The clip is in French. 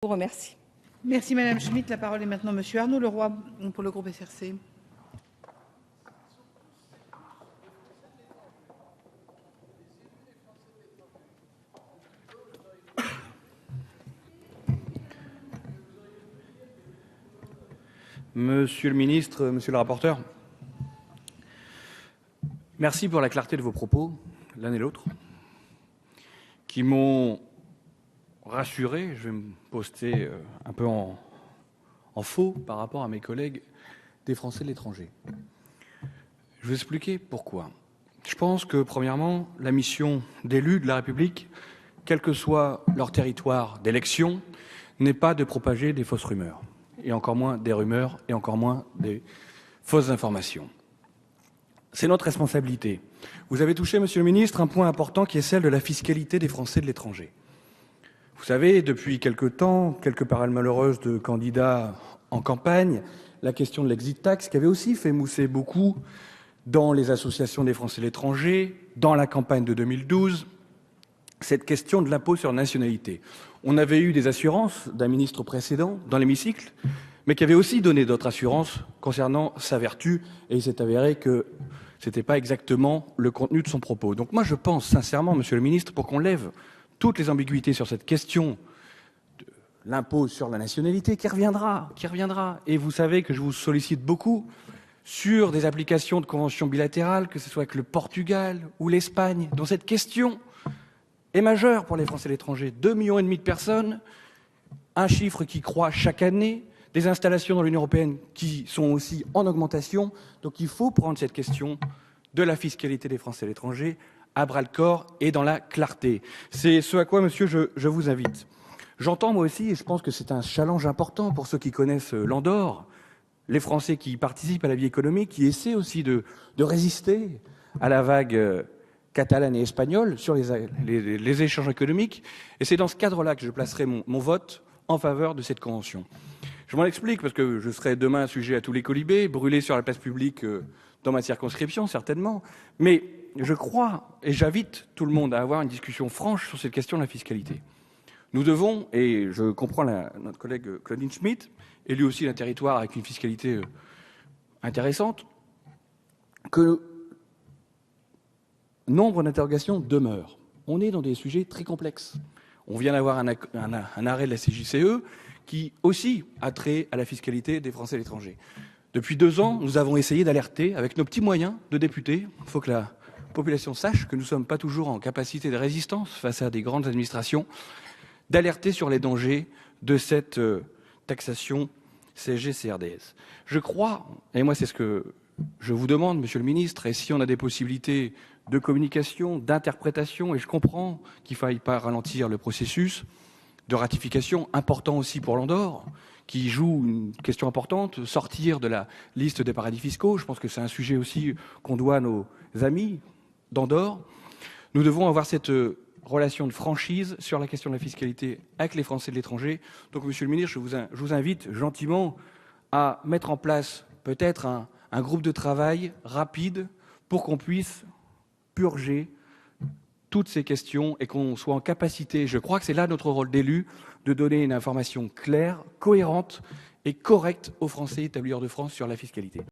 vous remercie. Merci Madame Schmitt. La parole est maintenant Monsieur Arnaud Leroy pour le groupe SRC. Monsieur le ministre, monsieur le rapporteur, merci pour la clarté de vos propos, l'un et l'autre, qui m'ont rassuré. Je vais me poster un peu en faux par rapport à mes collègues des Français de l'étranger. Je vais vous expliquer pourquoi. Je pense que, premièrement, la mission d'élus de la République, quel que soit leur territoire d'élection, n'est pas de propager des fausses rumeurs, et encore moins des rumeurs, et encore moins des fausses informations. C'est notre responsabilité. Vous avez touché, monsieur le ministre, un point important qui est celle de la fiscalité des Français de l'étranger. Vous savez, depuis quelque temps, quelques paroles malheureuses de candidats en campagne, la question de l'exit tax, qui avait aussi fait mousser beaucoup dans les associations des Français de l'étranger, dans la campagne de 2012, cette question de l'impôt sur la nationalité. On avait eu des assurances d'un ministre précédent dans l'hémicycle, mais qui avait aussi donné d'autres assurances concernant sa vertu, et il s'est avéré que ce n'était pas exactement le contenu de son propos. Donc moi je pense sincèrement, monsieur le ministre, pour qu'on lève toutes les ambiguïtés sur cette question de l'impôt sur la nationalité, qui reviendra, et vous savez que je vous sollicite beaucoup sur des applications de conventions bilatérales, que ce soit avec le Portugal ou l'Espagne, dont cette question est majeure pour les Français de l'étranger. 2,5 millions de personnes, un chiffre qui croît chaque année, des installations dans l'Union européenne qui sont aussi en augmentation. Donc il faut prendre cette question de la fiscalité des Français de l'étranger à bras-le-corps et dans la clarté. C'est ce à quoi, monsieur, je vous invite. J'entends moi aussi, et je pense que c'est un challenge important pour ceux qui connaissent l'Andorre, les Français qui participent à la vie économique, qui essaient aussi de résister à la vague catalane et espagnole sur les échanges économiques. Et c'est dans ce cadre-là que je placerai mon vote en faveur de cette convention. Je m'en explique parce que je serai demain sujet à tous les colibés, brûlés sur la place publique dans ma circonscription, certainement. Mais je crois, et j'invite tout le monde à avoir une discussion franche sur cette question de la fiscalité. Nous devons, et je comprends notre collègue Claudine Schmitt, élu aussi d'un territoire avec une fiscalité intéressante, que nombre d'interrogations demeurent. On est dans des sujets très complexes. On vient d'avoir un arrêt de la CJCE qui aussi a trait à la fiscalité des Français à l'étranger. Depuis 2 ans, nous avons essayé d'alerter avec nos petits moyens de députés. Il faut que la population sache que nous ne sommes pas toujours en capacité de résistance face à des grandes administrations, d'alerter sur les dangers de cette taxation CSG-CRDS. Je crois, et moi c'est ce que je vous demande, monsieur le ministre, et si on a des possibilités de communication, d'interprétation, et je comprends qu'il ne faille pas ralentir le processus de ratification, important aussi pour l'Andorre, qui joue une question importante, sortir de la liste des paradis fiscaux. Je pense que c'est un sujet aussi qu'on doit à nos amis d'Andorre. Nous devons avoir cette relation de franchise sur la question de la fiscalité avec les Français de l'étranger. Donc, monsieur le ministre, je vous invite gentiment à mettre en place peut-être un groupe de travail rapide pour qu'on puisse purger toutes ces questions et qu'on soit en capacité, je crois que c'est là notre rôle d'élu, de donner une information claire, cohérente et correcte aux Français établis hors de France sur la fiscalité.